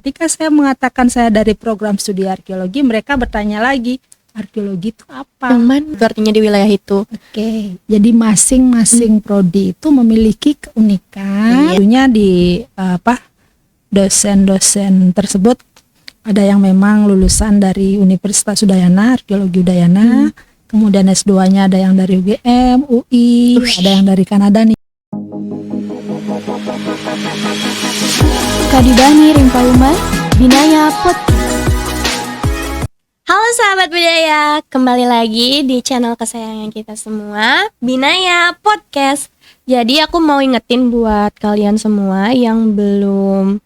ketika saya mengatakan saya dari program studi arkeologi, mereka bertanya lagi, arkeologi itu apa? Itu artinya di wilayah itu. Oke, jadi masing-masing prodi itu memiliki keunikan. Tentunya di dosen-dosen tersebut ada yang memang lulusan dari Universitas Udayana, Arkeologi Udayana. Kemudian S2-nya ada yang dari UGM, UI, ada yang dari Kanada nih. Kadibani Rimpauman, Binaya Podcast. Halo sahabat budaya, kembali lagi di channel kesayangan kita semua, Binaya Podcast. Jadi aku mau ingetin buat kalian semua yang belum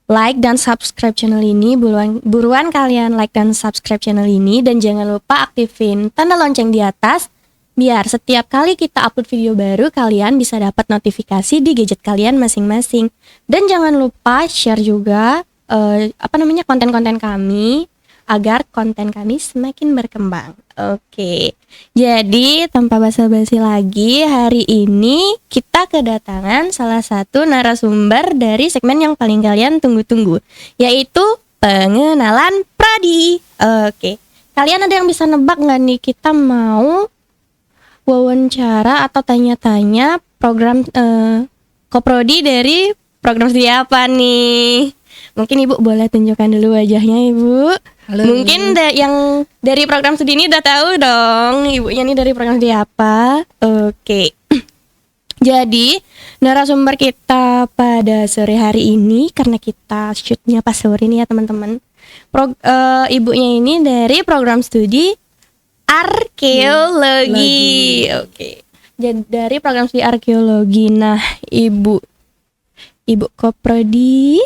like dan subscribe channel ini, buruan kalian like dan subscribe channel ini, dan jangan lupa aktifin tanda lonceng di atas biar setiap kali kita upload video baru kalian bisa dapat notifikasi di gadget kalian masing-masing. Dan jangan lupa share juga konten-konten kami agar konten kami semakin berkembang. Oke. Jadi tanpa basa-basi lagi, hari ini kita kedatangan salah satu narasumber dari segmen yang paling kalian tunggu-tunggu, yaitu pengenalan prodi. Oke. Kalian ada yang bisa nebak nggak nih kita mau wawancara atau tanya-tanya program koprodi dari program studi apa nih? Mungkin Ibu boleh tunjukkan dulu wajahnya, Ibu. Halo. Mungkin yang dari program studi ini udah tahu dong ibunya nih dari program studi apa. Oke. Jadi narasumber kita pada sore hari ini, karena kita shootnya pas sore nih ya teman-teman, ibunya ini dari program studi arkeologi. Oke. Jadi dari program studi arkeologi. Nah, Ibu Koprodi.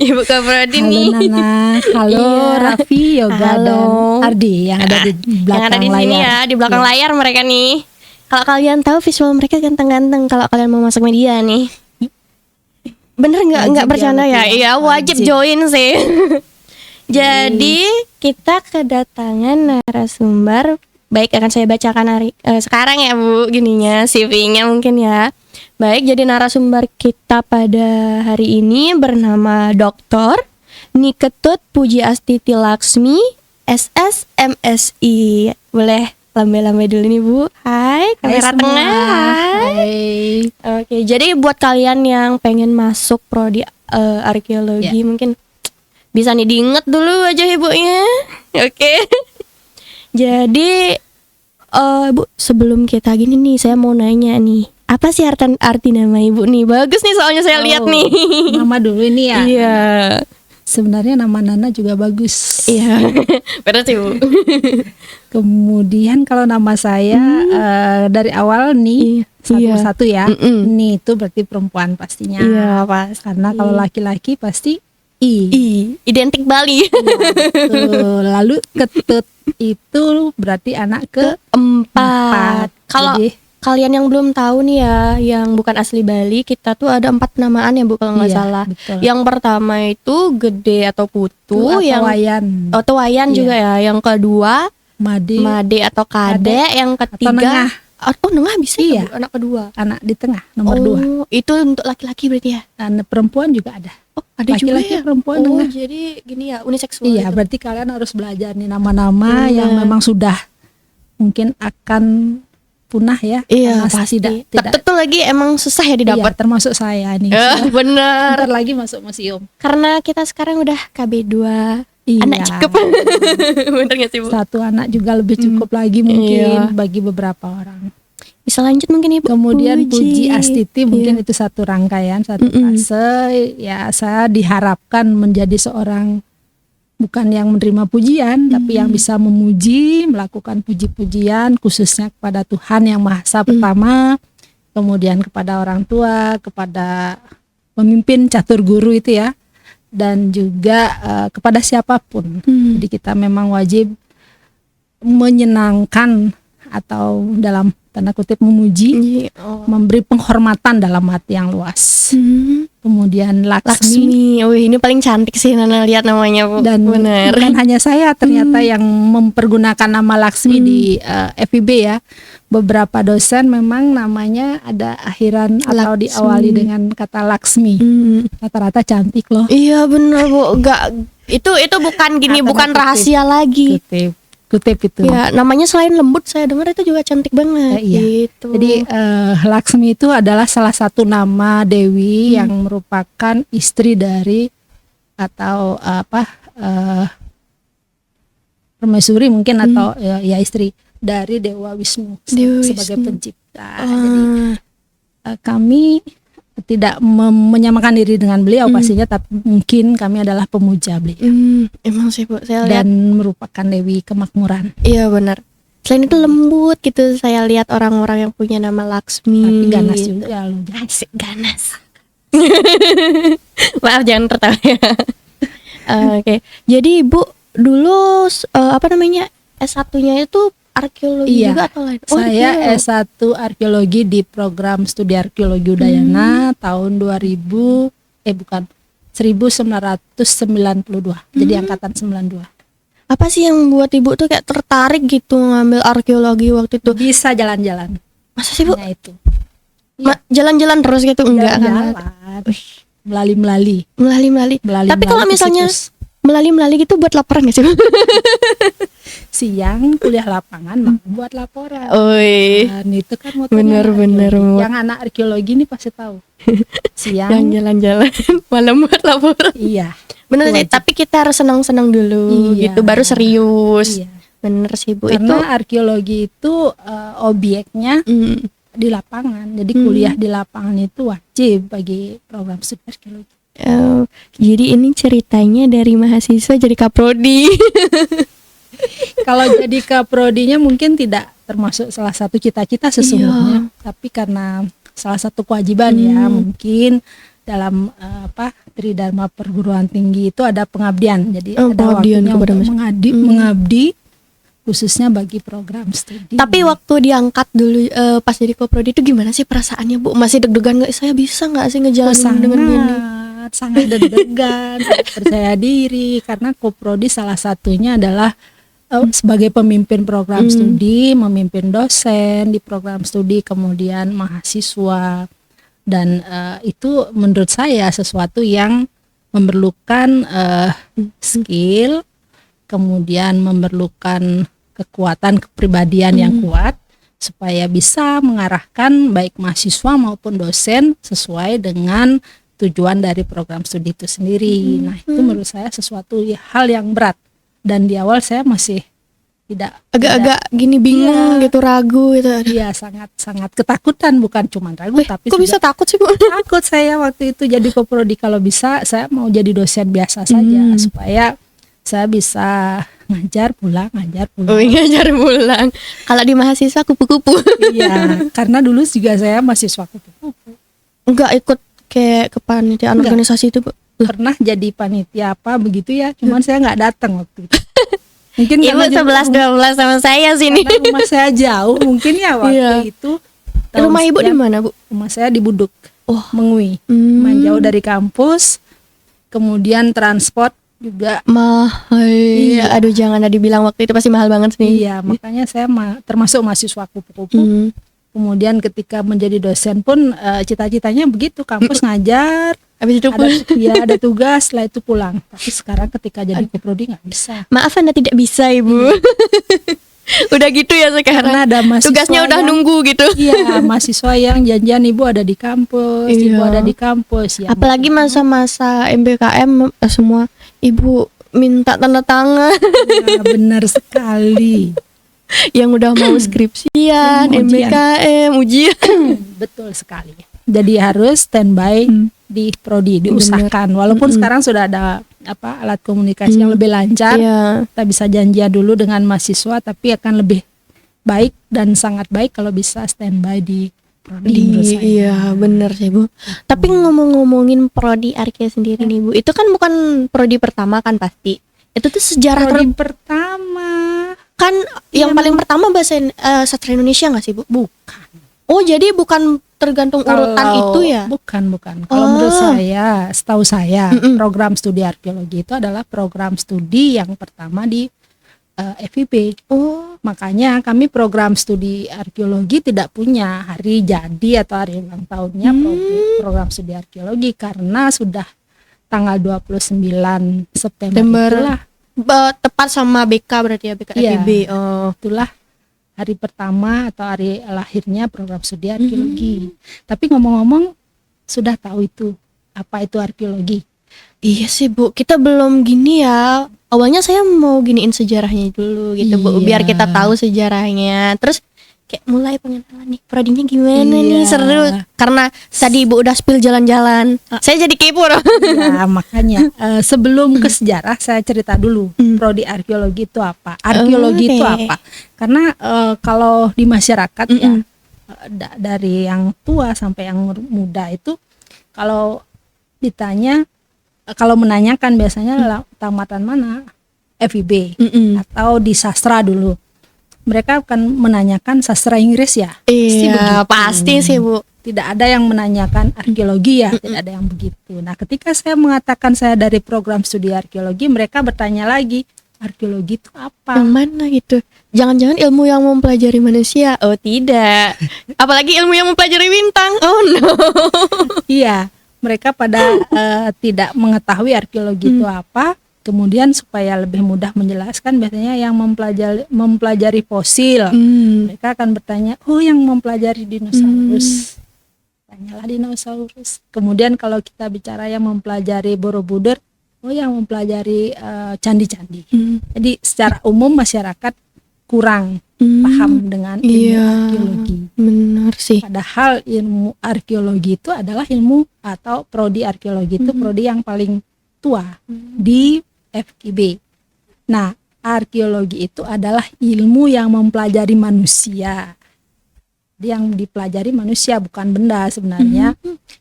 Ibu Koprodi nih. Halo Nana, halo Raffi, Yoga, halo. dan Ardi yang ada di belakang yang ada di sini layar. ya, di belakang layar mereka nih. Kalau kalian tahu visual mereka ganteng-ganteng kalau kalian mau masuk media nih. Bener nggak bercanda ya? Iya, wajib join sih. Jadi kita kedatangan narasumber. Baik, akan saya bacakan sekarang ya Bu, gininya CV-nya mungkin ya. Baik, jadi narasumber kita pada hari ini bernama Dr. Niketut Pujiastuti Laksmi, SS MSI. Boleh lambai-lambai dulu nih Bu. Hai, kamera tengah. Hai. Oke, jadi buat kalian yang pengen masuk prodi arkeologi mungkin bisa nih diinget dulu aja ibunya. Oke. Jadi Bu, sebelum kita gini nih, saya mau nanya nih, apa sih arti nama Ibu nih? Bagus nih soalnya saya lihat nih. Nama dulu ini ya. Iya. Sebenarnya nama Nana juga bagus. Iya. Benar sih Bu. Kemudian kalau nama saya dari awal nih satu-satu ya. Nih itu berarti perempuan pastinya. Iya pasti. Karena kalau laki-laki pasti I. Identik Bali. Betul. Lalu Ketut itu berarti anak keempat. Kalau kalian yang belum tahu nih ya, yang bukan asli Bali, kita tuh ada 4 penamaan ya Bu kalau nggak salah. Betul. Yang pertama itu Gede atau Putu, yang Wayan. atau Wayan juga ya. Yang kedua Made atau Kade, yang ketiga Nengah bisa ya Bu, anak kedua. Anak di tengah nomor 2. Itu untuk laki-laki berarti ya? Anak perempuan juga ada. Oh, ada laki-laki juga ya? Perempuan Oh, tengah. jadi gini ya, uniseksual. Iya, itu. berarti kalian harus belajar nih nama-nama yang memang sudah mungkin akan punah ya. Iya, Karena pasti. tidak Tentu lagi emang susah ya didapat. Iya, termasuk saya nih. Bener. Bentar lagi masuk museum. Karena kita sekarang udah KB2. Iya. Anak cukup. Bener gak sih Bu? Satu anak juga lebih cukup lagi mungkin bagi beberapa orang. Bisa lanjut mungkin Ibu. Kemudian Puji Astiti mungkin itu satu rangkaian, satu fase. Ya, saya diharapkan menjadi seorang bukan yang menerima pujian, tapi yang bisa memuji, melakukan puji-pujian khususnya kepada Tuhan yang Maha Esa pertama, kemudian kepada orang tua, kepada pemimpin catur guru itu ya, dan juga kepada siapapun. Jadi kita memang wajib menyenangkan atau dalam tanda kutip memuji, memberi penghormatan dalam hati yang luas. Kemudian Laksmi. Ini paling cantik sih Nana lihat namanya Bu. Dan bukan hanya saya ternyata yang mempergunakan nama Laksmi di FIB ya. beberapa dosen memang namanya ada akhiran atau Laksmi. diawali dengan kata Laksmi. Rata-rata cantik loh. Iya bener Bu, enggak itu bukan gini, Kata bukan kutip. rahasia lagi. Kutip itu. Ya, namanya selain lembut saya dengar itu juga cantik banget. Iya. Gitu. Jadi Laksmi itu adalah salah satu nama dewi yang merupakan istri dari atau permaisuri mungkin atau ya istri dari Dewa Wisnu Dewa sebagai Wisnu. pencipta. Jadi kami tidak menyamakan diri dengan beliau pastinya, tapi mungkin kami adalah pemuja beliau Emang sih Bu, saya lihat. dan merupakan dewi kemakmuran. Iya benar. Selain itu lembut gitu, saya lihat orang-orang yang punya nama Laksmi. Tapi ganas gitu. juga loh. Asik ganas. Maaf jangan tertawa ya. Oke. Jadi Ibu dulu S1-nya itu arkeologi Iya. juga atau lain? Saya gitu. S1 arkeologi di program studi arkeologi Udayana tahun 1992. Jadi angkatan 92. Apa sih yang buat Ibu tuh kayak tertarik gitu ngambil arkeologi waktu itu? Bisa jalan-jalan. Masa sih Bu? Nah itu. Jalan-jalan terus gitu enggak kan? Jalan-jalan. Melali-melali. Melali-melali. Tapi kalau ke misalnya situs. melali-melali gitu buat laporan gak sih Bu? Siang kuliah lapangan malam buat laporan. Oi. Dan itu kan motonya Bener-bener, arkeologi. Bu. Yang anak arkeologi ini pasti tahu. Siang. Yang jalan-jalan malam buat laporan. Iya. Bener sih, Wajib. tapi kita harus senang-senang dulu Iya. gitu baru serius. Iya. Bener sih Bu Karena arkeologi itu obyeknya itu. di lapangan. Jadi kuliah di lapangan itu wajib bagi program studi arkeologi. Jadi ini ceritanya dari mahasiswa jadi kaprodi. Kalau jadi kaprodinya mungkin tidak termasuk salah satu cita-cita sesungguhnya, tapi karena salah satu kewajiban ya mungkin dalam Tridharma perguruan tinggi itu ada pengabdian. Jadi ada Pengabdian waktunya kepada untuk mengabdi khususnya bagi program studi. Tapi waktu diangkat dulu pas jadi kaprodi itu gimana sih perasaannya Bu? Masih deg-degan nggak? Saya bisa nggak sih ngejalanin dengan gini? sangat deg-degan, sangat percaya diri karena Koprodi salah satunya adalah sebagai pemimpin program studi, memimpin dosen di program studi, kemudian mahasiswa, dan itu menurut saya sesuatu yang memerlukan skill, kemudian memerlukan kekuatan kepribadian yang kuat supaya bisa mengarahkan baik mahasiswa maupun dosen sesuai dengan tujuan dari program studi itu sendiri. Nah, itu menurut saya sesuatu hal yang berat. Dan di awal saya masih agak-agak gini bingung gitu, ragu gitu. Iya, sangat ketakutan, bukan cuma ragu tapi Kok bisa takut sih Bu? takut saya waktu itu jadi koprodi. Kalau bisa saya mau jadi dosen biasa saja supaya saya bisa ngajar pulang. Oh, ngajar pulang. Kalau di mahasiswa kupu-kupu. Iya, karena dulu juga saya mahasiswa kupu-kupu. Enggak ikut kayak kepanitiaan organisasi itu Bu? Pernah jadi panitia apa begitu ya, cuman saya nggak datang waktu itu. Mungkin Ibu karena 11-12 sama saya sini. karena rumah saya jauh mungkin ya waktu itu. Rumah Ibu di mana Bu? Rumah saya di Buduk, Mengui, jauh dari kampus. Kemudian transport juga mahal. Iya. Aduh jangan dibilang waktu itu pasti mahal banget sih. Iya, makanya saya termasuk mahasiswa kupu-kupu. Kemudian ketika menjadi dosen pun cita-citanya begitu, kampus ngajar, habis itu ada tugas, setelah itu pulang. Tapi sekarang ketika jadi koprodi nggak bisa. Maaf Anda tidak bisa Ibu. Udah gitu ya sekarang. Karena ada mahasiswa tugasnya udah nunggu gitu. Iya, mahasiswa yang janjian ibu ada di kampus, ibu ada di kampus. Ya, apalagi masa-masa MBKM semua ibu minta tanda tangan. Ya, benar sekali. Yang udah mau skripsian, MBKM, ujian. Betul sekali. Jadi harus standby di prodi, diusahakan. Walaupun sekarang sudah ada alat komunikasi yang lebih lancar, kita bisa janjian dulu dengan mahasiswa, tapi akan lebih baik dan sangat baik kalau bisa standby di prodi. Iya, bener sih Bu. Tapi ngomong-ngomongin prodi Arke sendiri nih Bu, itu kan bukan prodi pertama kan pasti. Itu tuh sejarah prodi pertama. Kan yang paling pertama bahasa sastra Indonesia nggak sih Bu? Bukan. Oh jadi bukan tergantung urutan itu ya? Bukan. Kalau menurut saya, setahu saya, program studi arkeologi itu adalah program studi yang pertama di FIB. Oh. Makanya kami program studi arkeologi tidak punya hari jadi atau hari ulang tahunnya program studi arkeologi karena sudah tanggal 29 September itulah. Tepat sama BK berarti ya, BK Iya. FIB. Oh. Itulah hari pertama atau hari lahirnya program studi arkeologi. Tapi ngomong-ngomong sudah tahu itu apa itu arkeologi? Iya sih Bu, kita belum gini ya. Awalnya saya mau giniin sejarahnya dulu gitu Bu, Iya. biar kita tahu sejarahnya. Terus kayak mulai pengenalan nih, prodinya gimana nih, Iya. seru. Karena tadi Ibu udah spill jalan-jalan, saya jadi kepo dong. Ya makanya sebelum ke sejarah saya cerita dulu prodi arkeologi itu apa, arkeologi itu Oke. apa. Karena kalau di masyarakat ya dari yang tua sampai yang muda itu kalau ditanya kalau menanyakan biasanya tamatan mana FIB atau di sastra dulu. Mereka akan menanyakan sastra Inggris ya. Iya, pasti sih Bu. Tidak ada yang menanyakan arkeologi ya, tidak ada yang begitu. Nah, ketika saya mengatakan saya dari program studi arkeologi, mereka bertanya lagi, arkeologi itu apa? Yang mana gitu? Jangan-jangan ilmu yang mempelajari manusia? Oh tidak. Apalagi ilmu yang mempelajari bintang? Oh no. Iya, mereka pada tidak mengetahui arkeologi itu apa. Kemudian supaya lebih mudah menjelaskan, biasanya yang mempelajari fosil, mereka akan bertanya, oh yang mempelajari dinosaurus, tanyalah dinosaurus. Kemudian kalau kita bicara yang mempelajari Borobudur, oh yang mempelajari candi-candi. Jadi secara umum masyarakat kurang paham dengan ilmu arkeologi. Benar sih. Padahal ilmu arkeologi itu adalah ilmu atau prodi arkeologi itu prodi yang paling tua di FIB. Nah, arkeologi itu adalah ilmu yang mempelajari manusia. Yang dipelajari manusia bukan benda sebenarnya.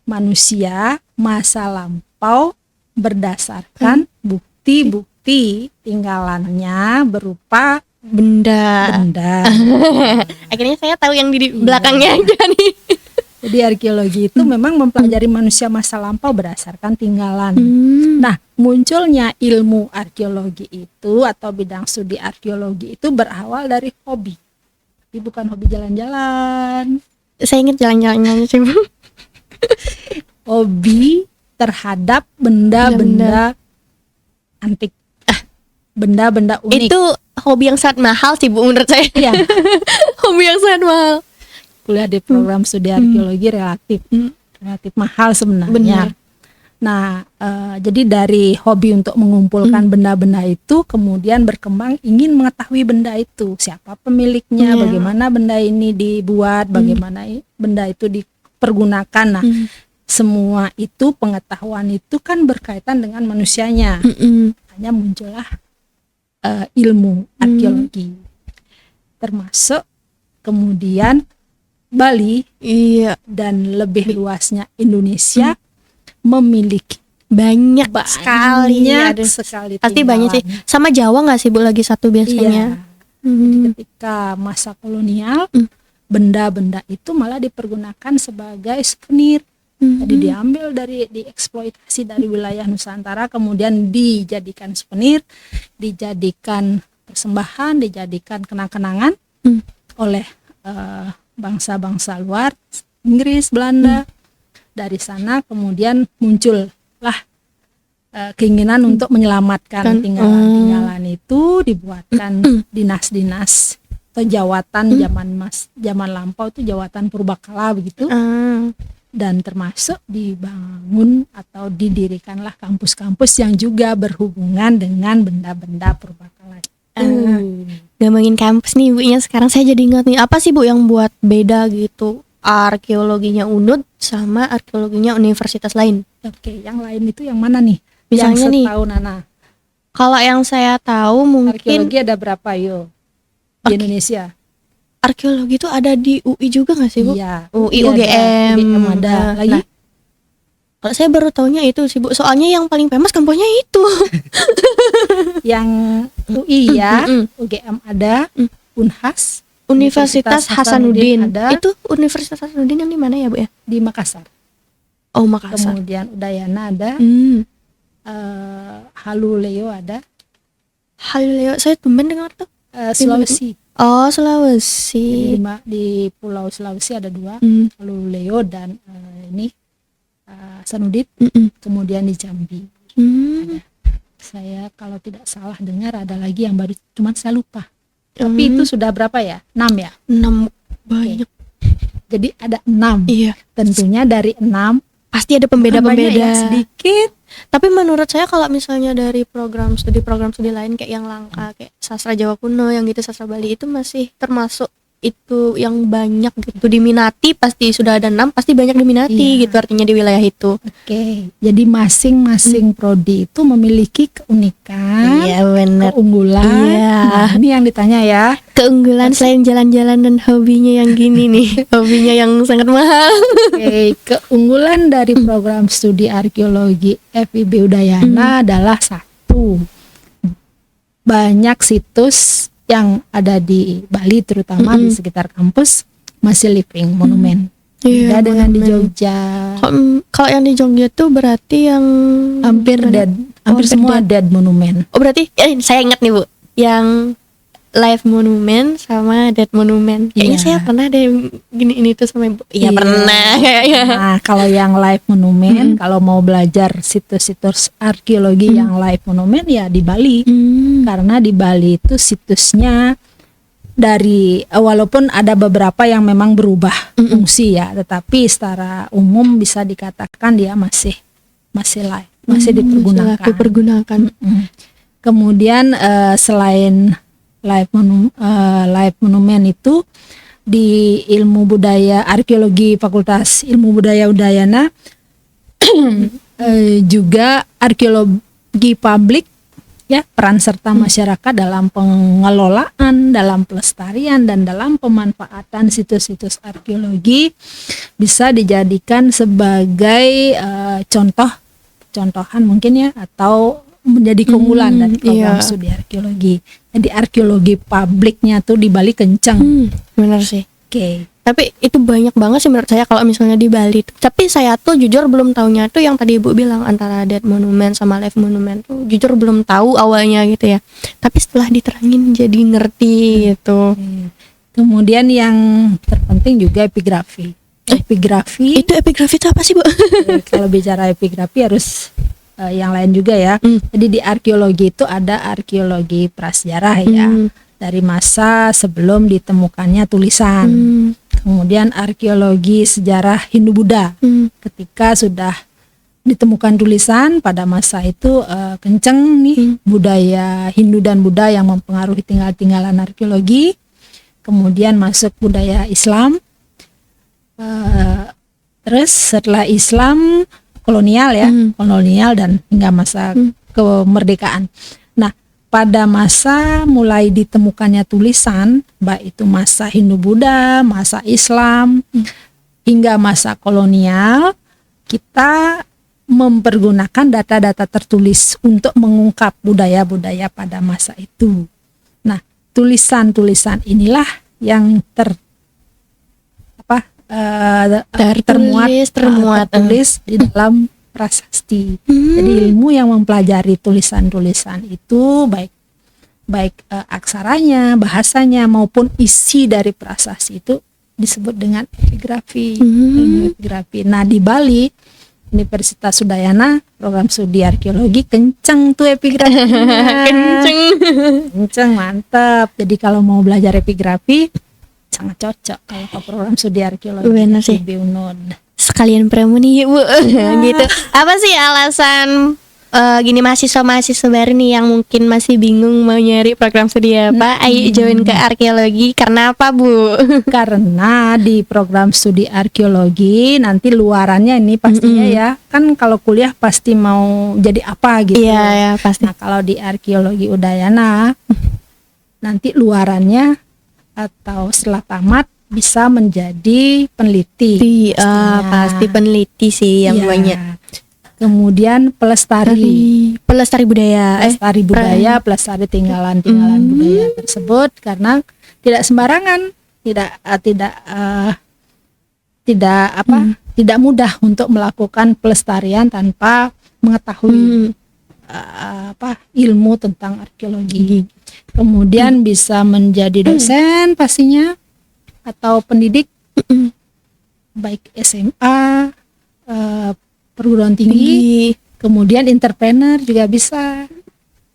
Manusia masa lampau berdasarkan bukti-bukti tinggalannya berupa Benda. Akhirnya saya tahu yang di belakangnya aja nih. Jadi arkeologi itu memang mempelajari manusia masa lampau berdasarkan tinggalan. Nah, munculnya ilmu arkeologi itu atau bidang studi arkeologi itu berawal dari hobi. Tapi bukan hobi jalan-jalan. Saya ingat jalan-jalannya sih Bu. Hobi terhadap benda-benda antik. Benda-benda unik. Itu hobi yang sangat mahal sih Bu menurut saya. Iya. Hobi yang sangat mahal. Kuliah di program studi arkeologi relatif mahal sebenarnya. Benar. Nah, jadi dari hobi untuk mengumpulkan benda-benda itu kemudian berkembang ingin mengetahui benda itu, siapa pemiliknya, bagaimana benda ini dibuat, bagaimana benda itu dipergunakan. Nah, semua itu pengetahuan itu kan berkaitan dengan manusianya. Hanya muncullah ilmu arkeologi. Termasuk kemudian Bali dan lebih luasnya Indonesia memiliki banyak sekali. Aduh. sekali Pasti banyak sih. tinggalan. Sama Jawa nggak sih Bu lagi satu biasanya? Jadi ketika masa kolonial benda-benda itu malah dipergunakan sebagai souvenir. Jadi diambil dieksploitasi dari wilayah Nusantara, kemudian dijadikan souvenir, dijadikan persembahan, dijadikan kenang-kenangan oleh bangsa-bangsa luar, Inggris, Belanda. Dari sana kemudian muncullah keinginan untuk menyelamatkan tinggalan-tinggalan itu, dibuatkan dinas-dinas atau jawatan zaman lampau itu jawatan purbakala begitu. Dan termasuk dibangun atau didirikanlah kampus-kampus yang juga berhubungan dengan benda-benda purbakala. Ngomongin kampus nih Bu, sekarang saya jadi ingat nih, apa sih Bu yang buat beda gitu arkeologinya UNUD sama arkeologinya universitas lain? Oke, yang lain itu yang mana nih? Misalnya yang nih, setahu Nana. Kalau yang saya tahu mungkin Arkeologi ada berapa yo di Indonesia? Arkeologi itu ada di UI juga nggak sih Bu? Iya, UI, ada, UGM ada. Lagi? Nah, kalau saya baru taunya itu sih Bu, soalnya yang paling famous kampusnya itu. Yang UI ya, UGM ada, Unhas, Universitas Hasanuddin. ada. Itu Universitas Hasanuddin yang di mana ya Bu ya? Di Makassar. Oh Makassar. Kemudian Udayana ada, Haluleo ada. Halileo, saya tumben dengar tuh. Sulawesi. Oh, Jadi Sulawesi. di Pulau Sulawesi ada 2, Hmm. Haluleo dan ini Sanudit. Mm-mm. Kemudian di Jambi. Hmm. Saya kalau tidak salah dengar ada lagi yang baru, cuman saya lupa. Tapi Hmm. itu sudah berapa ya? 6 ya. 6 banyak. Jadi ada 6. Iya. Tentunya dari 6 Pasti ada tambahnya pembeda-pembeda. ya sedikit. Tapi menurut saya kalau misalnya dari program studi lain kayak yang langka kayak sastra Jawa kuno yang gitu, sastra Bali itu masih termasuk itu yang banyak gitu diminati, pasti sudah ada 6 pasti banyak diminati Iya. gitu artinya di wilayah itu. Oke. Jadi masing-masing prodi itu memiliki keunikan, Iya benar. keunggulan. Iya. Nah, ini yang ditanya ya. Keunggulan selain jalan-jalan dan hobinya yang gini nih, hobinya yang sangat mahal. Oke, keunggulan dari program studi arkeologi FIB Udayana adalah 1, banyak situs yang ada di Bali terutama di sekitar kampus masih living monumen. Iya, Beda dengan di monumen. Jogja, Kalau yang di Jogja tuh berarti yang hampir gimana? dead, hampir semua dead monumen. Oh berarti saya ingat nih Bu, yang live monumen sama dead monumen. Kayaknya Iya. saya pernah deh gini ini tuh sama Ibu. Iya Iya. pernah kayaknya. Nah, kalau yang live monumen, kalau mau belajar situs-situs arkeologi yang live monumen ya di Bali. Karena di Bali itu situsnya dari walaupun ada beberapa yang memang berubah fungsi ya, tetapi secara umum bisa dikatakan dia masih live, masih dipergunakan. Dipergunakan. Mm. Kemudian selain live monumen itu di ilmu budaya arkeologi Fakultas Ilmu Budaya Udayana juga arkeologi publik ya, peran serta masyarakat dalam pengelolaan, dalam pelestarian dan dalam pemanfaatan situs-situs arkeologi bisa dijadikan sebagai contohan mungkin ya, atau menjadi keunggulan dari program iya. studi arkeologi. Jadi arkeologi publiknya tuh di Bali kenceng. Benar sih. Oke. Tapi itu banyak banget sih menurut saya kalau misalnya di Bali. Tapi saya tuh jujur belum tahunya tuh yang tadi Ibu bilang antara dead monument sama live monument tuh jujur belum tahu awalnya gitu ya. Tapi setelah diterangin jadi ngerti gitu. Kemudian yang terpenting juga epigrafi. Epigrafi Itu epigrafi itu apa sih Bu? kalau bicara epigrafi harus yang lain juga ya. Jadi di arkeologi itu ada arkeologi prasejarah ya, dari masa sebelum ditemukannya tulisan. Kemudian arkeologi sejarah Hindu-Buddha, ketika sudah ditemukan tulisan pada masa itu kenceng nih budaya Hindu dan Buddha yang mempengaruhi tinggalan arkeologi. Kemudian masuk budaya Islam. Terus setelah Islam kolonial ya, kolonial dan hingga masa kemerdekaan. Nah, pada masa mulai ditemukannya tulisan, baik itu masa Hindu-Buddha, masa Islam, hingga masa kolonial, kita mempergunakan data-data tertulis untuk mengungkap budaya-budaya pada masa itu. Nah, tulisan-tulisan inilah yang tertulis di dalam prasasti. Jadi ilmu yang mempelajari tulisan-tulisan itu baik aksaranya, bahasanya maupun isi dari prasasti itu disebut dengan epigrafi. Ilmu epigrafi. Nah, di Bali Universitas Udayana program studi arkeologi kenceng tuh epigrafinya. Kenceng, mantap. Jadi kalau mau belajar epigrafi sangat cocok kalau ke program studi arkeologi. Benar sih. FIB Unod. Sekalian promo nih Bu. Gitu. Apa sih alasan gini mahasiswa baru nih yang mungkin masih bingung mau nyari program studi apa? Ayo join ke arkeologi. Karena apa Bu? Karena di program studi arkeologi nanti luarannya ini pastinya ya, kan kalau kuliah pasti mau jadi apa gitu. Iya ya pasti. Nah, kalau di arkeologi Udayana nanti luarannya atau setelah tamat bisa menjadi peneliti. Pasti peneliti sih yang Iya. banyak. Kemudian pelestari budaya. budaya, pelestari tinggalan budaya tersebut, karena tidak sembarangan, tidak mudah untuk melakukan pelestarian tanpa mengetahui ilmu tentang arkeologi. Kemudian bisa menjadi dosen pastinya atau pendidik baik SMA, perguruan tinggi, kemudian entrepreneur juga bisa,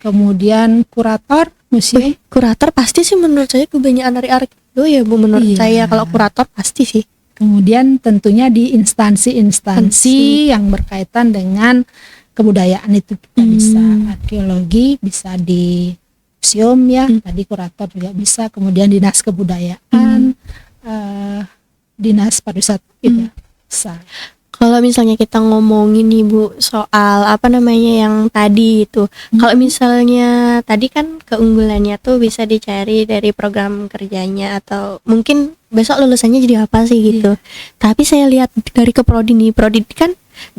kemudian kurator museum. Kurator pasti sih menurut saya kebanyakan dari arkeolog ya Bu, menurut saya kalau kurator pasti sih. Kemudian tentunya di instansi-instansi yang berkaitan dengan kebudayaan itu kita bisa arkeologi, bisa di museum ya, tadi kurator juga bisa, kemudian dinas kebudayaan, dinas pariwisata gitu bisa. Kalau misalnya kita ngomongin nih Bu soal yang tadi itu, kalau misalnya tadi kan keunggulannya tuh bisa dicari dari program kerjanya atau mungkin besok lulusannya jadi apa sih gitu. Tapi saya lihat dari ke prodi kan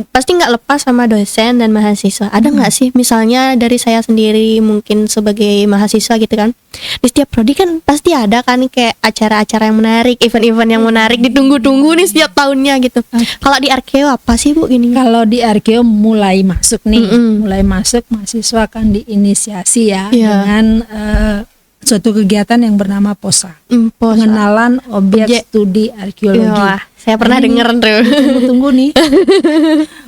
pasti nggak lepas sama dosen dan mahasiswa. Ada nggak sih misalnya dari saya sendiri mungkin sebagai mahasiswa gitu kan, di setiap prodi kan pasti ada kan kayak acara-acara yang menarik, event-event yang menarik ditunggu-tunggu nih setiap tahunnya gitu. Kalau di Arkeo apa sih Bu gini? Kalau di Arkeo mulai masuk mahasiswa akan diinisiasi ya dengan suatu kegiatan yang bernama POSA, pengenalan objek studi arkeologi. Wah, saya pernah denger tuh. Tunggu nih,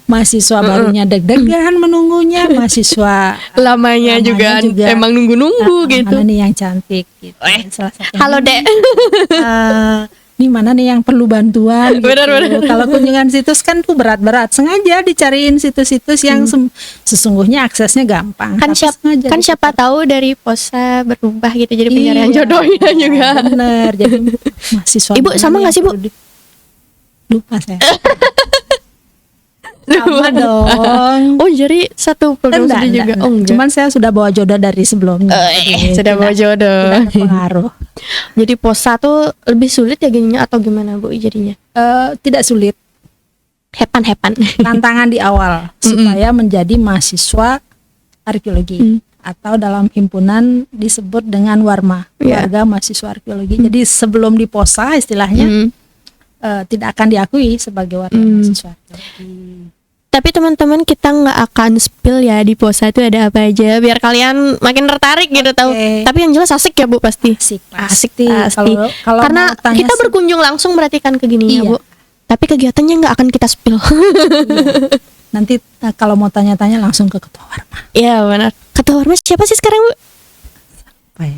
mahasiswa barunya deg-degan menunggunya, mahasiswa lamanya juga emang nunggu-nunggu gitu. Mana nih yang cantik? Gitu. Salah satu. Halo Dek. Ini mana nih yang perlu bantuan gitu. Benar. Kalau kunjungan situs kan tuh berat-berat, sengaja dicariin situs-situs yang sesungguhnya aksesnya gampang. Kan siapa tahu dari POSA berubah gitu jadi pencarian jodohnya juga. Bener, jadi mahasiswa. Ibu sama nggak sih Bu? Lupa saya. Sama dong. Oh jadi satu program studi juga. Oh enggak. Cuman saya sudah bawa jodoh dari sebelumnya. Sudah bawa jodoh. Tidak pengaruh. Jadi POSA tuh lebih sulit ya gininya atau gimana Bu jadinya? Tidak sulit. Hepan. Tantangan di awal supaya menjadi mahasiswa arkeologi atau dalam himpunan disebut dengan Warma, Warga Mahasiswa Arkeologi. Jadi sebelum di POSA istilahnya tidak akan diakui sebagai warga mahasiswa arkeologi. Tapi teman-teman kita nggak akan spill ya di POSA itu ada apa aja biar kalian makin tertarik gitu tahu. Tapi yang jelas asik ya Bu pasti. Asik. Kalau karena kita berkunjung langsung berarti kan ke gininya Bu. Tapi kegiatannya nggak akan kita spill. Nanti kalau mau tanya-tanya langsung ke Ketua Warma. Iya benar. Ketua Warma siapa sih sekarang Bu? Apa ya?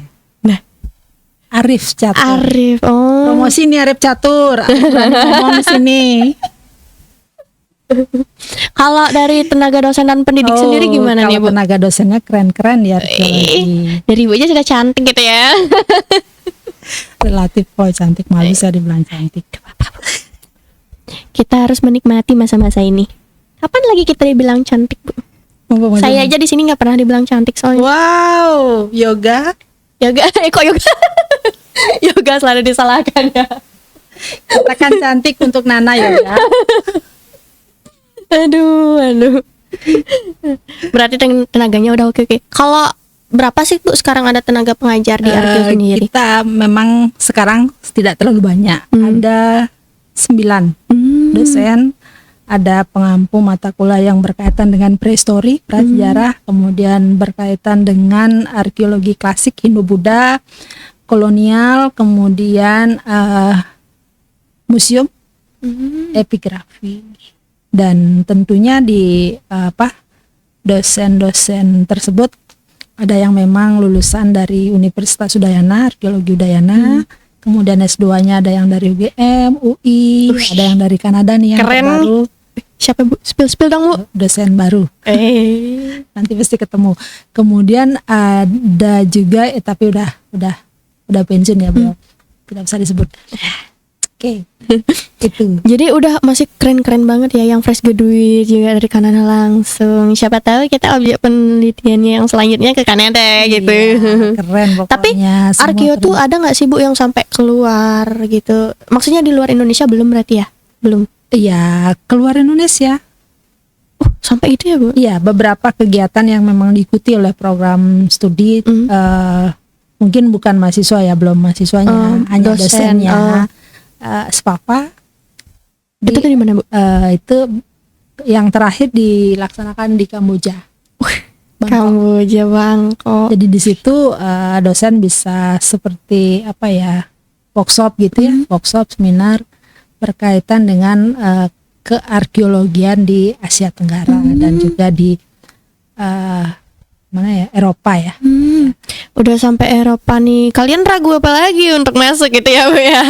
Arif Catur. Arif. Oh. Promosi nih Arif Catur. Ngomong di sini. Kalau dari tenaga dosen dan pendidik sendiri gimana nih Bu? Tenaga dosennya keren-keren ya arkeologi. Dari Ibu aja sudah cantik gitu ya. Relatif kok cantik, malu saya dibilang cantik. Kita harus menikmati masa-masa ini. Kapan lagi kita dibilang cantik Bu? Saya aja di sini nggak pernah dibilang cantik soalnya. Wow, yoga, kok yoga? Yoga selalu disalahkan ya. Katakan cantik untuk Nana yoga. Aduh. Berarti tenaganya udah oke. Kalau berapa sih Bu sekarang ada tenaga pengajar di Arkeo sendiri? Kita memang sekarang tidak terlalu banyak. Ada 9 dosen. Ada pengampu mata kuliah yang berkaitan dengan prehistori, prasejarah, kemudian berkaitan dengan arkeologi klasik Hindu-Buddha, kolonial, kemudian museum, epigrafi, dan tentunya di dosen-dosen tersebut ada yang memang lulusan dari Universitas Udayana, Arkeologi Udayana. Kemudian S2-nya ada yang dari UGM, UI, ada yang dari Kanada nih yang baru. Siapa Bu? Spill dong Bu. Dosen baru. Nanti pasti ketemu. Kemudian ada juga tapi udah pensiun ya beliau. Tidak bisa disebut. Oke. Itu. Jadi udah masih keren-keren banget ya yang fresh graduate juga dari Kanada langsung. Siapa tahu kita objek penelitiannya yang selanjutnya ke Kanada gitu. Keren pokoknya. Tapi Arkeo tuh ada nggak sih Bu yang sampai keluar gitu? Maksudnya di luar Indonesia belum berarti ya? Belum. Iya, keluar Indonesia. Sampai itu ya Bu? Iya, beberapa kegiatan yang memang diikuti oleh program studi mungkin bukan mahasiswa ya, belum mahasiswanya, hanya dosennya. SPAPA. Itu tuh di mana Bu? Itu yang terakhir dilaksanakan di Kamboja. Kamboja, Bangkok. Jadi di situ dosen bisa seperti apa ya, workshop gitu ya, workshop seminar berkaitan dengan kearkeologian di Asia Tenggara dan juga di mana ya, Eropa ya. Udah sampai Eropa nih. Kalian ragu apa lagi untuk masuk gitu ya, Bu ya?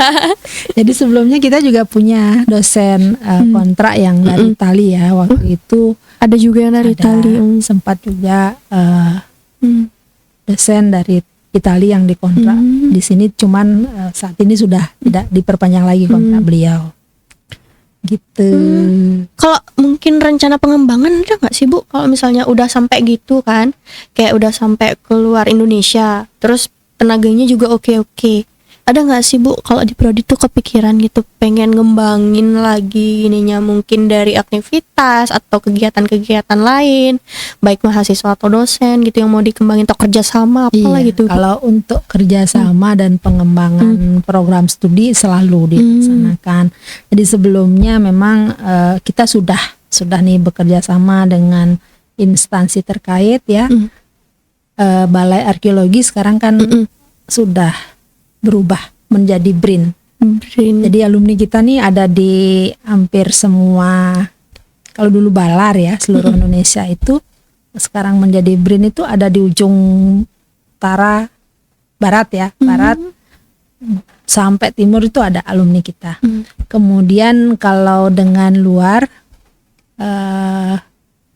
Jadi sebelumnya kita juga punya dosen kontrak yang dari Itali ya. Waktu itu Ada juga yang dari ada Itali. sempat juga dosen dari Itali yang dikontrak di sini, cuman saat ini sudah tidak diperpanjang lagi kontrak beliau. Gitu. Kalau mungkin rencana pengembangan ada nggak sih, Bu? Kalau misalnya udah sampai gitu kan, kayak udah sampai keluar Indonesia, terus tenaganya juga oke-oke. Ada nggak sih, Bu, kalau di prodi tuh kepikiran gitu pengen ngembangin lagi ininya, mungkin dari aktivitas atau kegiatan-kegiatan lain, baik mahasiswa atau dosen gitu yang mau dikembangin, atau kerjasama apalah Iya, gitu, Bu? kalau untuk kerjasama dan pengembangan program studi selalu dilaksanakan. Jadi sebelumnya memang kita sudah nih bekerja sama dengan instansi terkait ya. Balai Arkeologi sekarang kan sudah berubah menjadi BRIN. Jadi alumni kita nih ada di hampir semua, kalau dulu Balar ya seluruh Indonesia itu, sekarang menjadi BRIN itu ada di ujung utara barat ya, barat sampai timur itu ada alumni kita. Kemudian kalau dengan luar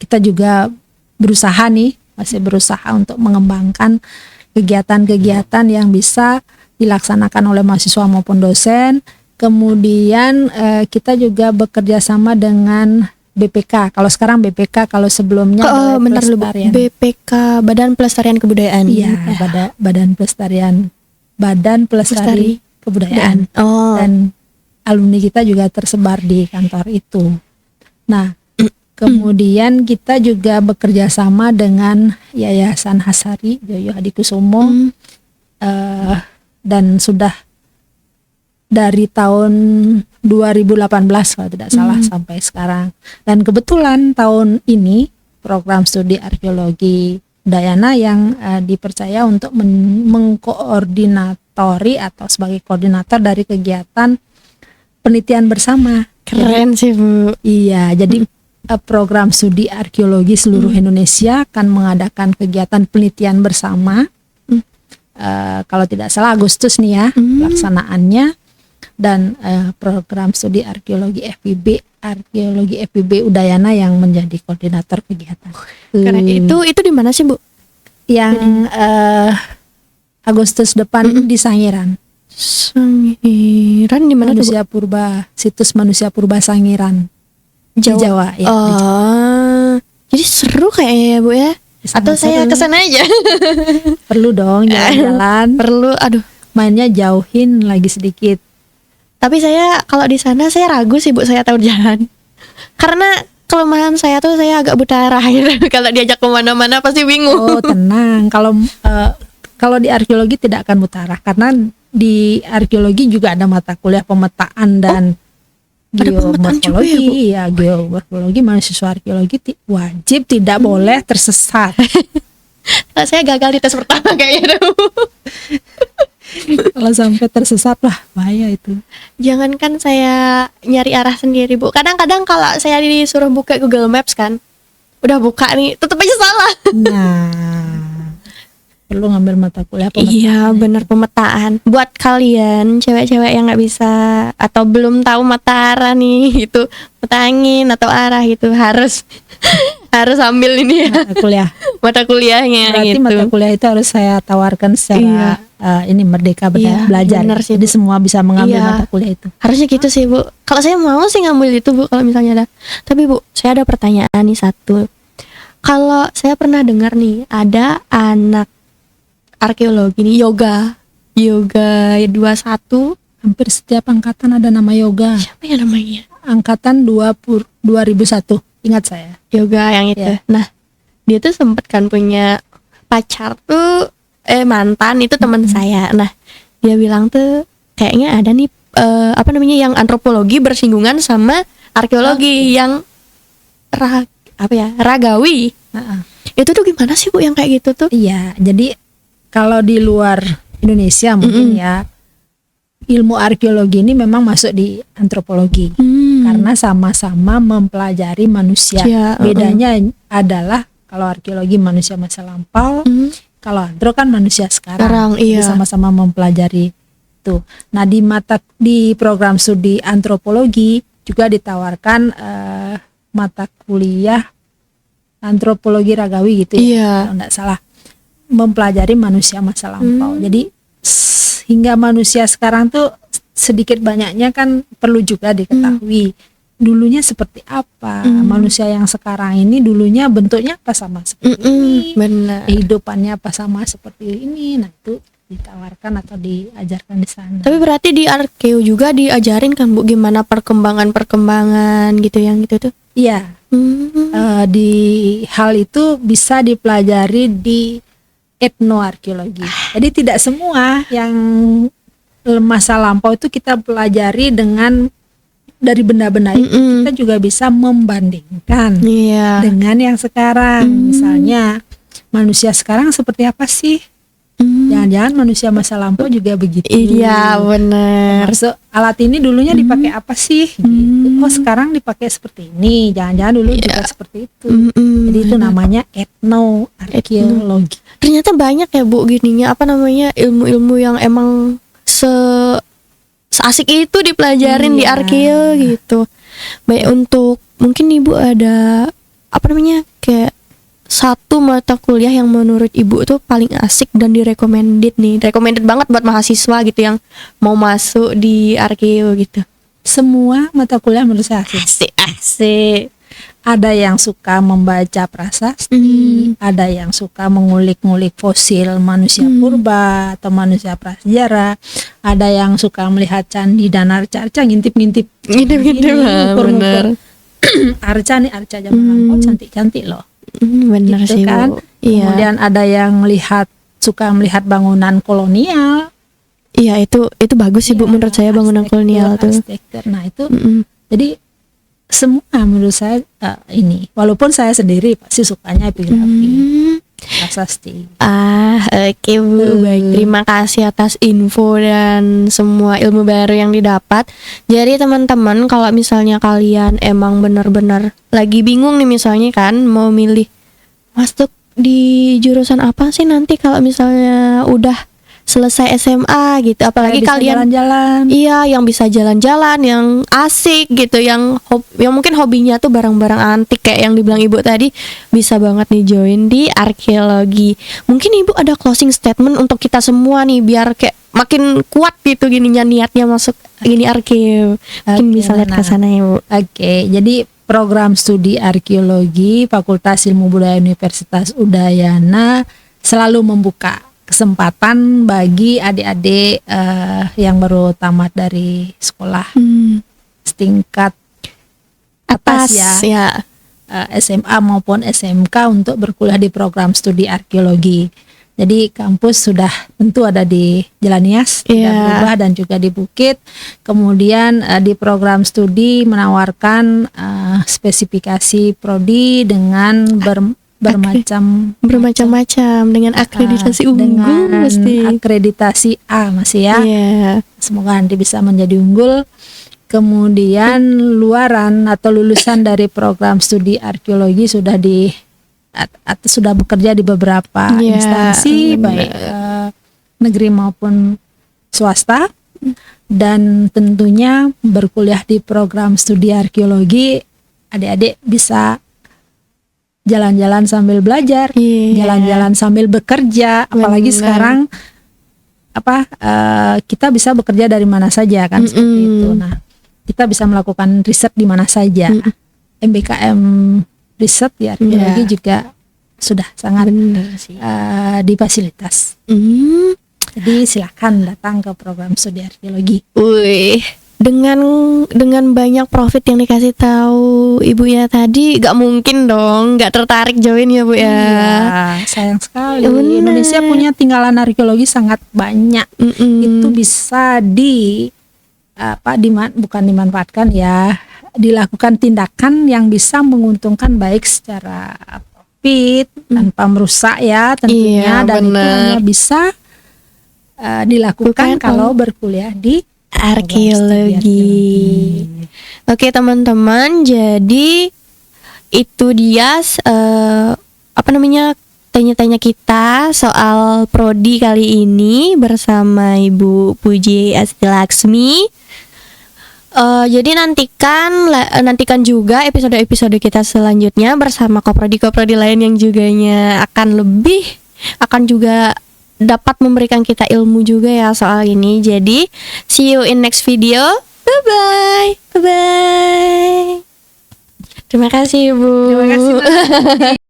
kita juga berusaha nih, masih berusaha untuk mengembangkan kegiatan-kegiatan yang bisa dilaksanakan oleh mahasiswa maupun dosen. Kemudian kita juga bekerja sama dengan BPK. Kalau sekarang BPK, kalau sebelumnya Bentar dulu, Bu. Pelestarian. BPK, Badan Pelestarian Kebudayaan. Iya, Badan Pelestari Kebudayaan. Oh. Dan alumni kita juga tersebar di kantor itu. Nah, kemudian kita juga bekerja sama dengan Yayasan Hasari Joyo Hadikusumo. Dan sudah dari tahun 2018 kalau tidak salah sampai sekarang. Dan kebetulan tahun ini program studi arkeologi Udayana yang dipercaya untuk mengkoordinatori atau sebagai koordinator dari kegiatan penelitian bersama. Keren sih, Bu. Iya, jadi program studi arkeologi seluruh Indonesia akan mengadakan kegiatan penelitian bersama. Kalau tidak salah Agustus nih ya pelaksanaannya, dan program studi arkeologi FIB Udayana yang menjadi koordinator kegiatan. Keren. Itu di mana sih, Bu? Yang Agustus depan di Sangiran. Sangiran di mana tuh, Bu? Manusia Purba, situs Manusia Purba Sangiran. Di Jawa ya. Di Jawa. Jadi seru kayaknya ya, Bu ya? Atau saya kesana aja? Perlu dong jalan-jalan. Perlu, aduh. Mainnya jauhin lagi sedikit. Tapi saya kalau di sana saya ragu sih, Bu, saya tahu jalan. Karena kelemahan saya tuh saya agak buta arah gitu. Kalau diajak kemana-mana pasti bingung. Oh tenang, kalau di arkeologi tidak akan buta arah, karena di arkeologi juga ada mata kuliah pemetaan dan geomorfologi. Ya, geomorfologi, mahasiswa arkeologi wajib tidak boleh tersesat. Saya gagal di tes pertama kayaknya. Kalau sampai tersesat lah bahaya itu. Jangankan saya nyari arah sendiri, Bu. Kadang-kadang kalau saya disuruh buka Google Maps kan, udah buka nih, tetap aja salah. Nah, perlu ngambil mata kuliah pemetaan. Iya, benar, pemetaan. Buat kalian cewek-cewek yang nggak bisa atau belum tahu mata arah nih, itu mata angin atau arah itu harus ambil ini ya, mata kuliahnya. Berarti gitu. mata kuliah itu harus saya tawarkan secara ini merdeka belajar. Jadi semua bisa mengambil mata kuliah itu. Harusnya gitu sih, Bu. Kalau saya mau sih ngambil itu, Bu, kalau misalnya ada. Tapi, Bu, saya ada pertanyaan nih satu. Kalau saya pernah dengar nih, ada anak arkeologi nih, yoga 21. Hampir setiap angkatan ada nama yoga. Siapa ya namanya? Angkatan 2001, ingat saya. Yoga yang itu. Ya. Nah, dia tuh sempet kan punya pacar tuh, mantan itu teman saya. Nah, dia bilang tuh kayaknya ada nih yang antropologi bersinggungan sama arkeologi yang ragawi. Itu tuh gimana sih Bu yang kayak gitu tuh? Iya, jadi kalau di luar Indonesia mungkin ya, ilmu arkeologi ini memang masuk di antropologi karena sama-sama mempelajari manusia. Ya, Bedanya adalah kalau arkeologi manusia masa lampau, kalau antro kan manusia sekarang. Jadi iya. sama-sama mempelajari itu. Nah, di program studi antropologi juga ditawarkan mata kuliah antropologi ragawi gitu ya, Iya. kalau nggak salah, mempelajari manusia masa lampau. Jadi hingga manusia sekarang tuh sedikit banyaknya kan perlu juga diketahui dulunya seperti apa. Manusia yang sekarang ini dulunya bentuknya apa sama seperti ini, Benar. kehidupannya apa sama seperti ini. Nah, itu ditawarkan atau diajarkan di sana. Tapi berarti di Arkeo juga diajarin kan Bu gimana perkembangan gitu yang gitu tuh? Iya, di hal itu bisa dipelajari di etnoarkeologi. Jadi tidak semua yang masa lampau itu kita pelajari dengan dari benda-benda itu. Kita juga bisa membandingkan Iya. dengan yang sekarang. Misalnya manusia sekarang seperti apa sih? Jangan-jangan manusia masa lampau juga begitu. Iya benar. Termasuk alat ini dulunya dipakai apa sih? Gitu. Oh, sekarang dipakai seperti ini. Jangan-jangan dulu juga seperti itu. Jadi itu namanya etnoarkeologi. Ternyata banyak ya Bu gininya apa namanya ilmu-ilmu yang emang seasik itu dipelajarin di Iya. Arkeo gitu. Baik untuk mungkin Ibu ada apa namanya kayak satu mata kuliah yang menurut Ibu tuh paling asik dan recommended banget buat mahasiswa gitu yang mau masuk di Arkeo gitu. Semua mata kuliah menurut saya asik. Asik. Ada yang suka membaca prasasti, ada yang suka mengulik-ngulik fosil manusia purba atau manusia prasejarah, ada yang suka melihat candi dan arca-arca, ngintip-ngintip. Ngintip-ngintip, ukur-ukur. Arca nih, arca zaman lampau cantik-cantik loh. Benar Gitu sih kan. Bu. Iya. Kemudian ada yang suka melihat bangunan kolonial. Iya itu bagus sih Bu menurut saya bangunan kolonial tuh. Arsitektur. Nah itu jadi semua menurut saya ini. Walaupun saya sendiri pasti sukanya epigrafi, prasasti. Oke Bu, baik. Terima kasih atas info dan semua ilmu baru yang didapat. Jadi teman-teman kalau misalnya kalian emang benar-benar lagi bingung nih misalnya kan mau milih masuk di jurusan apa sih nanti kalau misalnya udah selesai SMA gitu, apalagi Bisa kalian jalan-jalan. iya yang bisa jalan-jalan, yang asik gitu, yang mungkin hobinya tuh barang-barang antik kayak yang dibilang Ibu tadi, bisa banget nih join di arkeologi. Mungkin Ibu ada closing statement untuk kita semua nih biar kayak makin kuat gitu gininya niatnya masuk gini arkeo. Mungkin Oke, bisa lihat ke nah. sana ya Bu. Oke, jadi program studi arkeologi Fakultas Ilmu Budaya Universitas Udayana selalu membuka kesempatan bagi adik-adik yang baru tamat dari sekolah setingkat atas ya, SMA maupun SMK untuk berkuliah di program studi arkeologi. Jadi kampus sudah tentu ada di Jalan Nias, tidak berubah, dan juga di Bukit. Kemudian di program studi menawarkan spesifikasi prodi dengan bermacam-macam dengan akreditasi unggul dengan pasti. akreditasi A masih ya. Semoga nanti bisa menjadi unggul. Kemudian luaran atau lulusan dari program studi arkeologi sudah sudah bekerja di beberapa instansi baik negeri maupun swasta, dan tentunya berkuliah di program studi arkeologi adik-adik bisa jalan-jalan sambil belajar, jalan-jalan sambil bekerja, apalagi sekarang kita bisa bekerja dari mana saja kan, seperti itu. Nah, kita bisa melakukan riset di mana saja. MBKM riset di arkeologi juga sudah sangat difasilitas. Jadi silakan datang ke program studi arkeologi. Dengan banyak profit yang dikasih tahu ibunya tadi, gak mungkin dong gak tertarik join ya Bu ya. Iya, sayang sekali. Indonesia punya tinggalan arkeologi sangat banyak. Itu bisa bukan dimanfaatkan ya, dilakukan tindakan yang bisa menguntungkan baik secara sempit tanpa merusak ya tentunya, Iya, dan itu bener. hanya bisa dilakukan Bukan kalau berkuliah di arkeologi. Oke teman-teman, jadi itu dia tanya-tanya kita soal prodi kali ini bersama Ibu Puji Asti Laksmi. Jadi nantikan juga episode-episode kita selanjutnya bersama koprodi-koprodi lain yang akan juga dapat memberikan kita ilmu juga ya soal ini. Jadi see you in next video. Bye bye. Terima kasih, Bu. Terima kasih, Mbak.